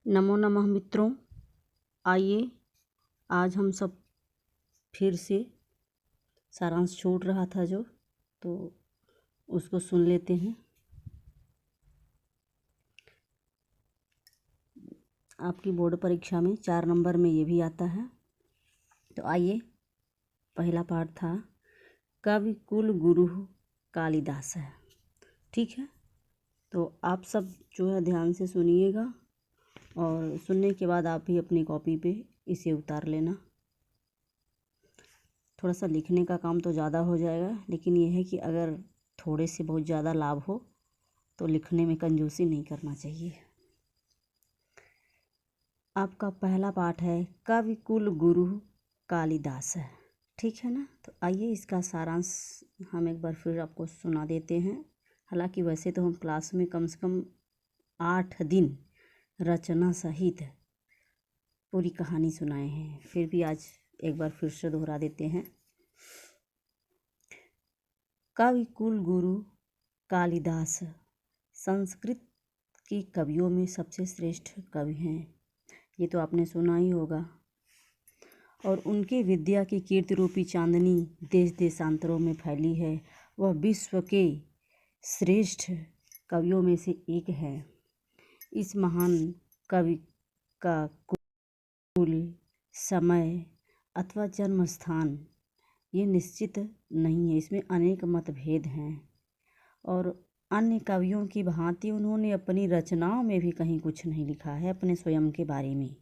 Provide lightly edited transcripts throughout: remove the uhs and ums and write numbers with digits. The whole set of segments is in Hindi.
नमो नमः मित्रों। आइए आज हम सब फिर से सारांश छूट रहा था जो तो उसको सुन लेते हैं। आपकी बोर्ड परीक्षा में 4 नंबर में ये भी आता है। तो आइए, पहला पाठ था कवि कुल गुरु कालिदास है। ठीक है, तो आप सब जो है ध्यान से सुनिएगा और सुनने के बाद आप भी अपनी कॉपी पे इसे उतार लेना। थोड़ा सा लिखने का काम तो ज़्यादा हो जाएगा, लेकिन यह है कि अगर थोड़े से बहुत ज़्यादा लाभ हो तो लिखने में कंजूसी नहीं करना चाहिए। आपका पहला पाठ है कवि कुल गुरु कालिदास है। ठीक है ना। तो आइए इसका सारांश हम एक बार फिर आपको सुना देते हैं। हालांकि वैसे तो हम क्लास में कम से कम 8 दिन रचना सहित पूरी कहानी सुनाए हैं, फिर भी आज एक बार फिर से दोहरा देते हैं। कवि कुल गुरु कालिदास संस्कृत के कवियों में सबसे श्रेष्ठ कवि हैं। ये तो आपने सुना ही होगा। और उनके विद्या की कीर्ति रूपी चांदनी देश देशांतरों में फैली है। वह विश्व के श्रेष्ठ कवियों में से एक है। इस महान कवि का कुल, समय अथवा जन्म स्थान ये निश्चित नहीं है। इसमें अनेक मतभेद हैं और अन्य कवियों की भांति उन्होंने अपनी रचनाओं में भी कहीं कुछ नहीं लिखा है अपने स्वयं के बारे में।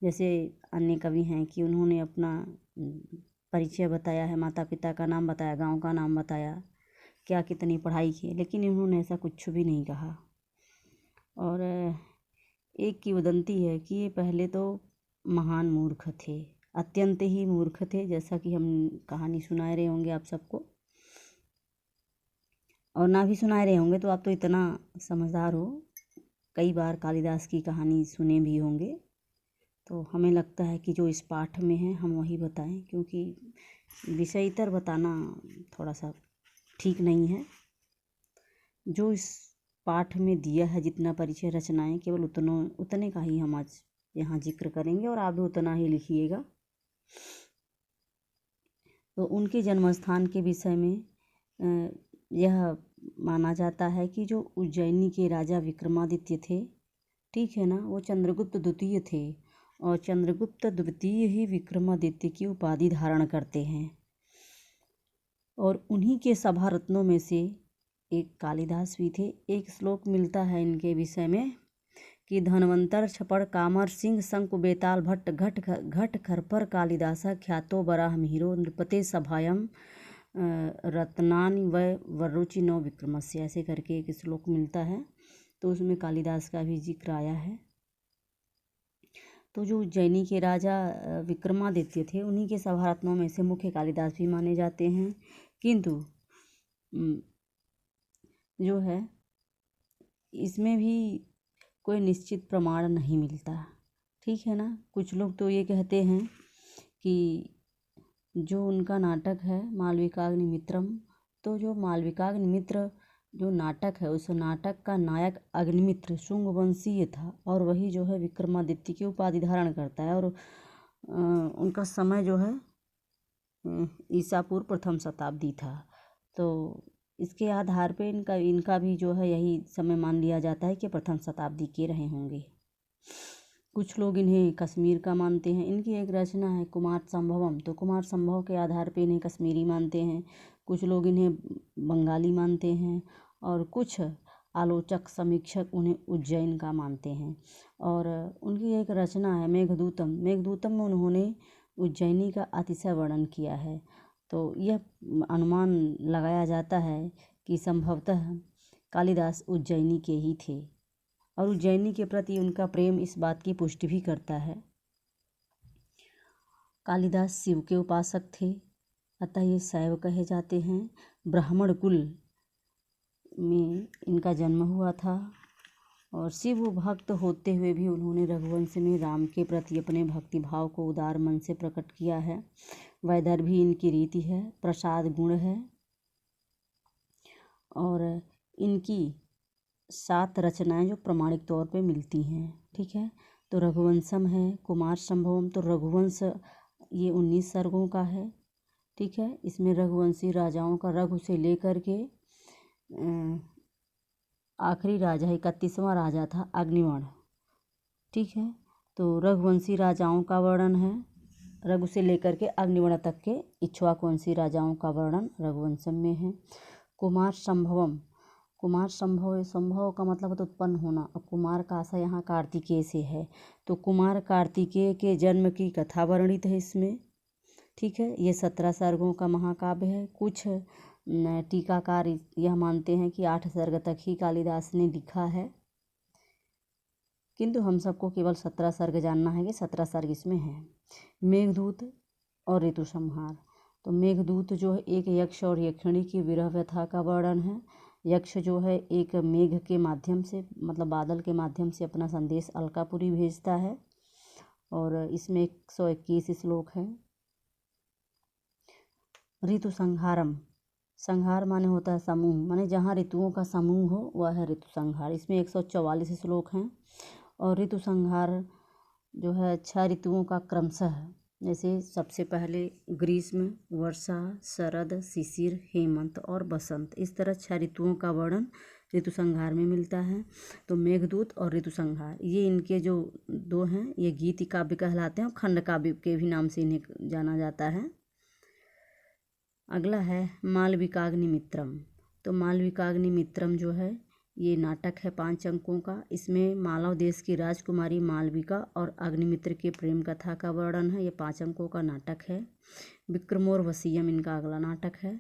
जैसे अन्य कवि हैं कि उन्होंने अपना परिचय बताया है, माता पिता का नाम बताया, गांव का नाम बताया, क्या कितनी पढ़ाई की, लेकिन इन्होंने ऐसा कुछ भी नहीं कहा। और एक किंवदंती है कि ये पहले तो महान मूर्ख थे, अत्यंत ही मूर्ख थे, जैसा कि हम कहानी सुना रहे होंगे आप सबको, और ना भी सुना रहे होंगे तो आप तो इतना समझदार हो, कई बार कालिदास की कहानी सुने भी होंगे। तो हमें लगता है कि जो इस पाठ में है हम वही बताएं, क्योंकि विषयीतर बताना थोड़ा सा ठीक नहीं है। जो इस पाठ में दिया है जितना परिचय रचनाएं, केवल उतने का ही हम आज यहाँ जिक्र करेंगे और आप भी उतना ही लिखिएगा। तो उनके जन्मस्थान के विषय में यह माना जाता है कि जो उज्जैनी के राजा विक्रमादित्य थे, ठीक है ना, वो चंद्रगुप्त द्वितीय थे और चंद्रगुप्त द्वितीय ही विक्रमादित्य की उपाधि धारण करते हैं। और उन्हीं के सभा रत्नों में से एक कालिदास भी थे। एक श्लोक मिलता है इनके विषय में कि धनवंतर छपड़ कामर सिंह शंकु बेताल भट्ट घट खरपर कालिदासा ख्यातो बराह मिहिरो नृपते सभायम रत्नानि व वरुचि नौ विक्रमस्य, ऐसे करके एक श्लोक मिलता है। तो उसमें कालिदास का भी जिक्र आया है। तो जो उज्जैनी के राजा विक्रमादित्य थे, उन्हीं के सभा रत्नों में से मुख्य कालिदास भी माने जाते हैं। किंतु जो है इसमें भी कोई निश्चित प्रमाण नहीं मिलता। ठीक है ना। कुछ लोग तो ये कहते हैं कि जो उनका नाटक है मालविकाग्निमित्रम, तो जो मालविकाग्निमित्र जो नाटक है, उस नाटक का नायक अग्निमित्र शुंग वंशीय था और वही जो है विक्रमादित्य की उपाधि धारण करता है। और उनका समय जो है ईसा पूर्व प्रथम शताब्दी था। तो इसके आधार पे इनका भी जो है यही समय मान लिया जाता है कि प्रथम शताब्दी के रहे होंगे। कुछ लोग इन्हें कश्मीर का मानते हैं। इनकी एक रचना है कुमार संभवम, तो कुमार संभव के आधार पे इन्हें कश्मीरी मानते हैं। कुछ लोग इन्हें बंगाली मानते हैं और कुछ आलोचक समीक्षक उन्हें उज्जैन का मानते हैं। और उनकी एक रचना है मेघदूतम। मेघदूतम में उन्होंने उज्जैनी का अतिशय वर्णन किया है। तो यह अनुमान लगाया जाता है कि संभवतः कालिदास उज्जैनी के ही थे और उज्जैनी के प्रति उनका प्रेम इस बात की पुष्टि भी करता है। कालिदास शिव के उपासक थे, अतः ये शैव कहे जाते हैं। ब्राह्मण कुल में इनका जन्म हुआ था और शिव भक्त होते हुए भी उन्होंने रघुवंश में राम के प्रति अपने भक्तिभाव को उदार मन से प्रकट किया है। वैदर्भी इनकी रीति है, प्रसाद गुण है और इनकी 7 रचनाएं जो प्रमाणिक तौर पे मिलती हैं, ठीक है। तो रघुवंशम है, कुमार संभवम, तो रघुवंश ये 19 सर्गों का है, ठीक है। इसमें रघुवंशी राजाओं का, रघु से लेकर के आखिरी राजा 31वां राजा था अग्निवर्ण, ठीक है। तो रघुवंशी राजाओं का वर्णन है, रघु से लेकर के अग्निवर्ण तक के इक्ष्वाकुवंशी राजाओं का वर्णन रघुवंशम में है। कुमार संभवम, कुमार संभव, संभव का मतलब होता उत्पन्न होना, और कुमार का आशा यहाँ कार्तिकेय से है। तो कुमार कार्तिकेय के जन्म की कथा वर्णित है इसमें, ठीक है। ये 17 सर्गों का महाकाव्य है। कुछ टीकाकार यह मानते हैं कि 8 सर्ग तक ही कालिदास ने लिखा है, किंतु हम सबको केवल 17 सर्ग जानना है कि 17 सर्ग इसमें है। मेघदूत और ऋतु संहार, तो मेघदूत जो है एक यक्ष और यक्षिणी की विरह व्यथा का वर्णन है। यक्ष जो है एक मेघ के माध्यम से, मतलब बादल के माध्यम से अपना संदेश अलकापुरी भेजता है, और इसमें 121 श्लोक हैं। ऋतु संहारम, संहार माने होता है समूह, माने जहाँ ऋतुओं का समूह हो वह है ऋतु संहार। इसमें 144 श्लोक हैं। और ऋतु संहार जो है 6 ऋतुओं का क्रमशः है, जैसे सबसे पहले ग्रीष्म, वर्षा, शरद, शिशिर, हेमंत और बसंत, इस तरह 6 ऋतुओं का वर्णन ऋतु संहार में मिलता है। तो मेघदूत और ऋतु संहार ये इनके जो 2 हैं, ये गीति काव्य कहलाते हैं और खंड काव्य के भी नाम से इन्हें जाना जाता है। अगला है मालविकाग्निमित्रम, तो मालविकाग्निमित्रम जो है ये नाटक है 5 अंकों का। इसमें मालव देश की राजकुमारी मालविका और अग्निमित्र के प्रेम कथा का वर्णन है। ये 5 अंकों का नाटक है। विक्रमोर्वशीयम इनका अगला नाटक है।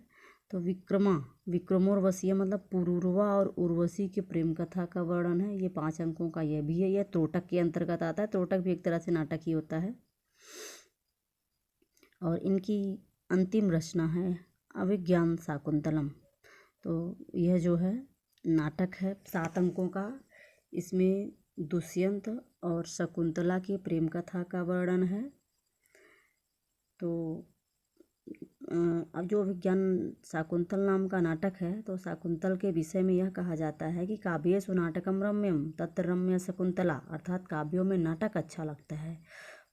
तो विक्रमोर्वशीयम मतलब पुरूरवा और उर्वशी के प्रेम कथा का वर्णन है। ये 5 अंकों का यह भी है। यह त्रोटक के अंतर्गत आता है। त्रोटक भी एक तरह से नाटक ही होता है। और इनकी अंतिम रचना है अभिज्ञान शाकुंतलम, तो यह जो है नाटक है 7 अंकों का। इसमें दुष्यंत और शकुंतला के प्रेम कथा का वर्णन है। तो अब जो अभिज्ञान शाकुंतल नाम का नाटक है, तो शाकुंतल के विषय में यह कहा जाता है कि काव्येषु नाटकम रम्यम तत्र रम्य शकुंतला, अर्थात काव्यों में नाटक अच्छा लगता है,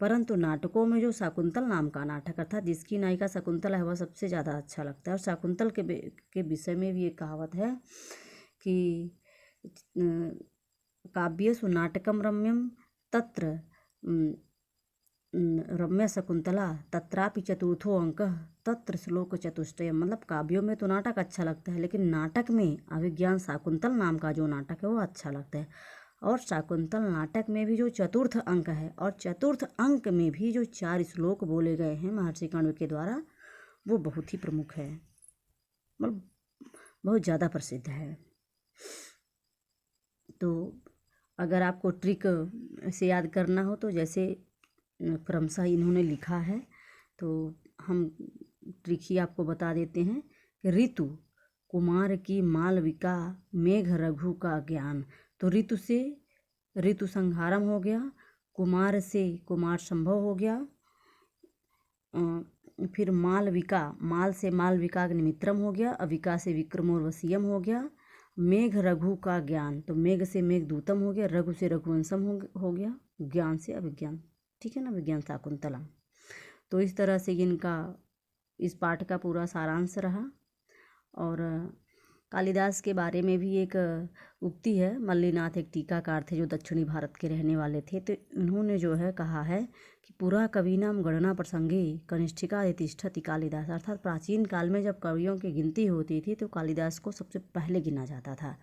परंतु नाटकों में जो शाकुंतल नाम का नाटक अर्थात जिसकी नायिका शकुंतला है वह सबसे ज़्यादा अच्छा लगता है। और शाकुंतल के विषय में भी एक कहावत है कि काव्येषु नाटकम रम्यम तत्र रम्य शकुंतला तत्रापि चतुर्थो अंकः तत्र श्लोक चतुष्टयम, मतलब काव्यों में तो नाटक अच्छा लगता है, लेकिन नाटक में अभिज्ञान शाकुंतल नाम का जो नाटक है वो अच्छा लगता है। और शाकुंतल नाटक में भी जो चतुर्थ अंक है, और चतुर्थ अंक में भी जो 4 श्लोक बोले गए हैं महर्षि कण्व के द्वारा, वो बहुत ही प्रमुख है, मतलब बहुत ज़्यादा प्रसिद्ध है। तो अगर आपको ट्रिक से याद करना हो तो जैसे क्रमशः इन्होंने लिखा है, तो हम ट्रिक ही आपको बता देते हैं कि ऋतु कुमार की मालविका, मेघ रघु का ज्ञान, तो ऋतु से ऋतु संहारम हो गया, कुमार से कुमार संभव हो गया, फिर मालविका, माल से मालविकाग्निमित्रम हो गया, अविका से विक्रमोर्वशीयम हो गया, मेघ रघु का ज्ञान, तो मेघ से मेघदूतम हो गया, रघु से रघुवंशम हो गया, ज्ञान से अभिज्ञान, ठीक है ना, विज्ञान शाकुंतलम। तो इस तरह से इनका इस पाठ का पूरा सारांश रहा। और कालिदास के बारे में भी एक उक्ति है। मल्लीनाथ एक टीकाकार थे जो दक्षिणी भारत के रहने वाले थे, तो इन्होंने जो है कहा है कि पुरा कवीनाम गणना प्रसंगे कनिष्ठिका तिष्ठति कालिदास, अर्थात प्राचीन काल में जब कवियों की गिनती होती थी तो कालिदास को सबसे पहले गिना जाता था।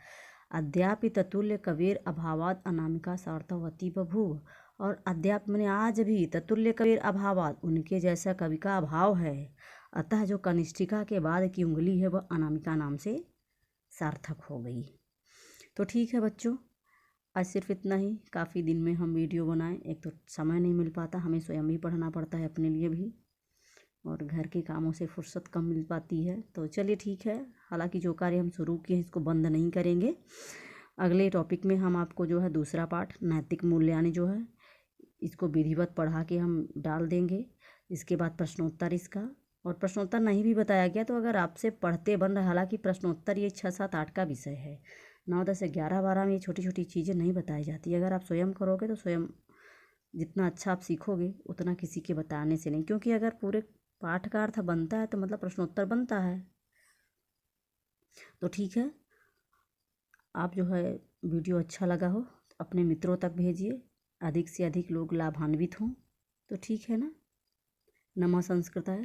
अद्यापि ततुल्य कबीर अभावाद अनामिका सार्थवती बभूव, और अद्याप मैंने आज भी ततुल्य कबीर अभावाद, उनके जैसा कवि का अभाव है, अतः जो कनिष्ठिका के बाद की उंगली है वह अनामिका नाम से सार्थक हो गई। तो ठीक है बच्चों, आज सिर्फ इतना ही। काफ़ी दिन में हम वीडियो बनाएं, एक तो समय नहीं मिल पाता, हमें स्वयं भी पढ़ना पड़ता है अपने लिए भी, और घर के कामों से फुर्सत कम मिल पाती है। तो चलिए ठीक है, हालांकि जो कार्य हम शुरू किए हैं इसको बंद नहीं करेंगे। अगले टॉपिक में हम आपको जो है दूसरा पाठ नैतिक मूल्यानि जो है इसको विधिवत पढ़ा के हम डाल देंगे। इसके बाद प्रश्नोत्तर इसका, और प्रश्नोत्तर नहीं भी बताया गया तो अगर आपसे पढ़ते बन रहा, हालांकि प्रश्नोत्तर ये 6, 7, 8 का विषय है, 9, 10 या 11, 12 में ये छोटी छोटी चीज़ें नहीं बताई जाती। अगर आप स्वयं करोगे तो स्वयं जितना अच्छा आप सीखोगे उतना किसी के बताने से नहीं, क्योंकि अगर पूरे पाठ का अर्थ बनता है तो मतलब प्रश्नोत्तर बनता है। तो ठीक है, आप जो है वीडियो अच्छा लगा हो तो अपने मित्रों तक भेजिए, अधिक से अधिक लोग लाभान्वित हों। तो ठीक है ना। नमः संस्कृताय।